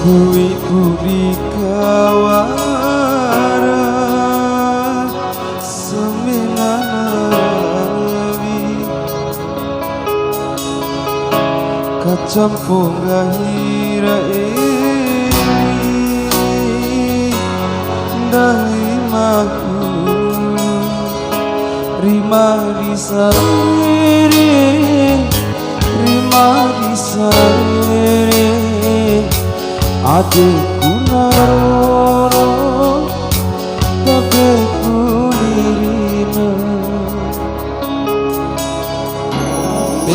Kuwi budi kawara seminanawi kacampung gahira ini dahimaku rima disarere adikku naroro babeku lirina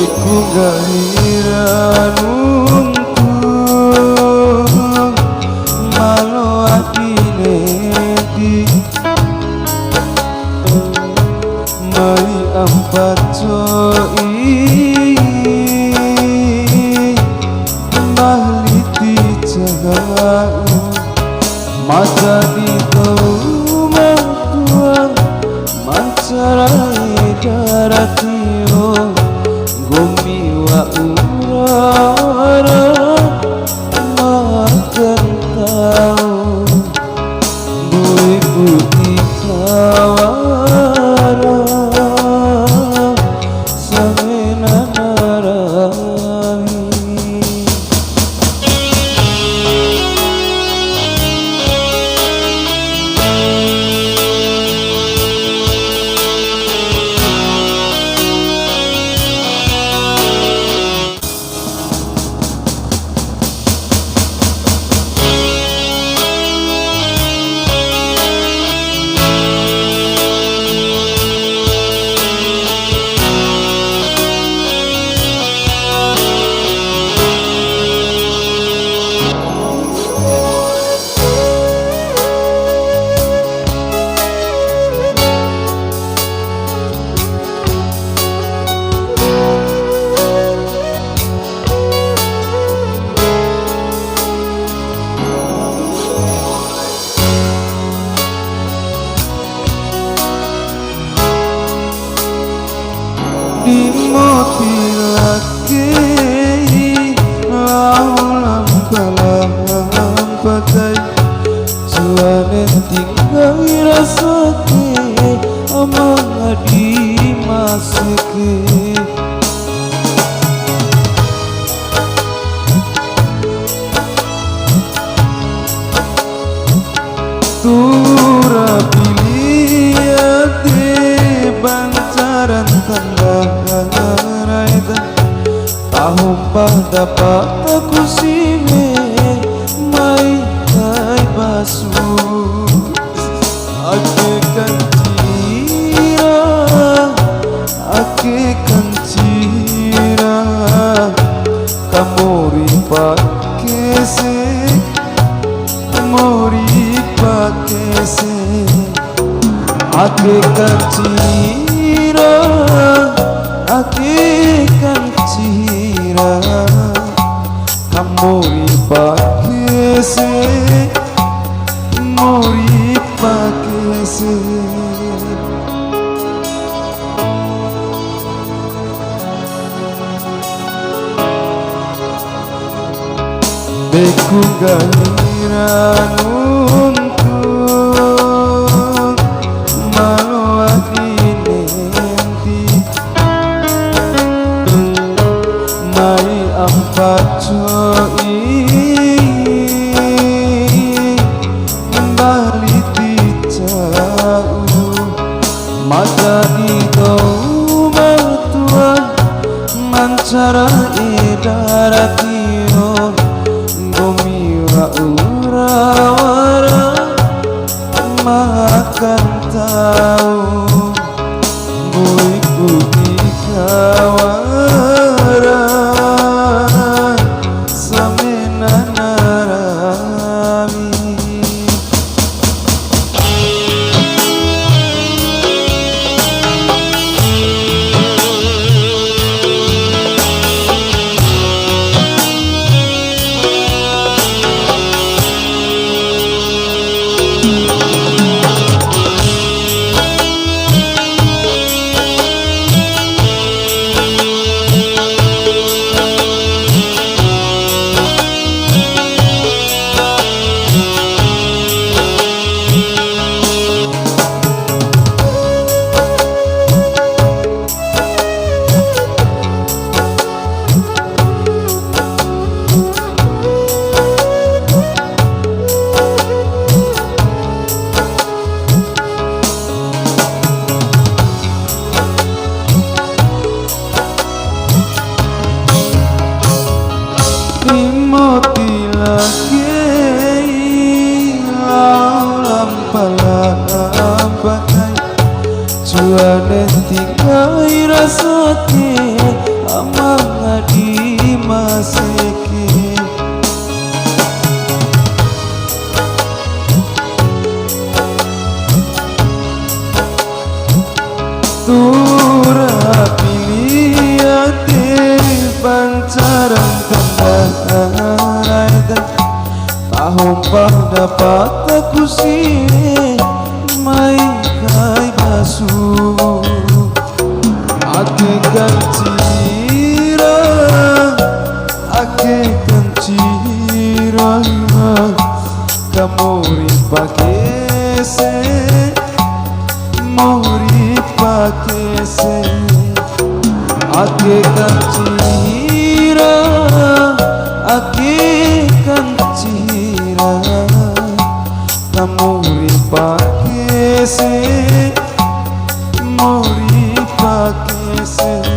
iku gahiranunku malo adine di mai ampacoi masa di tau mertua mancarai daratio gumi wa urara makan tau bui putih kawara samenanarawi. Dimotilake laulang balang bagai juane tinggal rasake amang adi masike tura pilih bancaran tangga tahumpah dapat aku sime mai kai basu ake kancira kamori pakese ake kancira kamori pakese beku gahiranunku malo adine mai ampacoi kembali dicau mata itu mertua mancara daratio gumi wa urawara makan tau buiku di kawara samenanarawi. dapat aku sih mai kai basu ake kancira kamu ripakese muri pakese ake kancira kamu ripakese muri pakese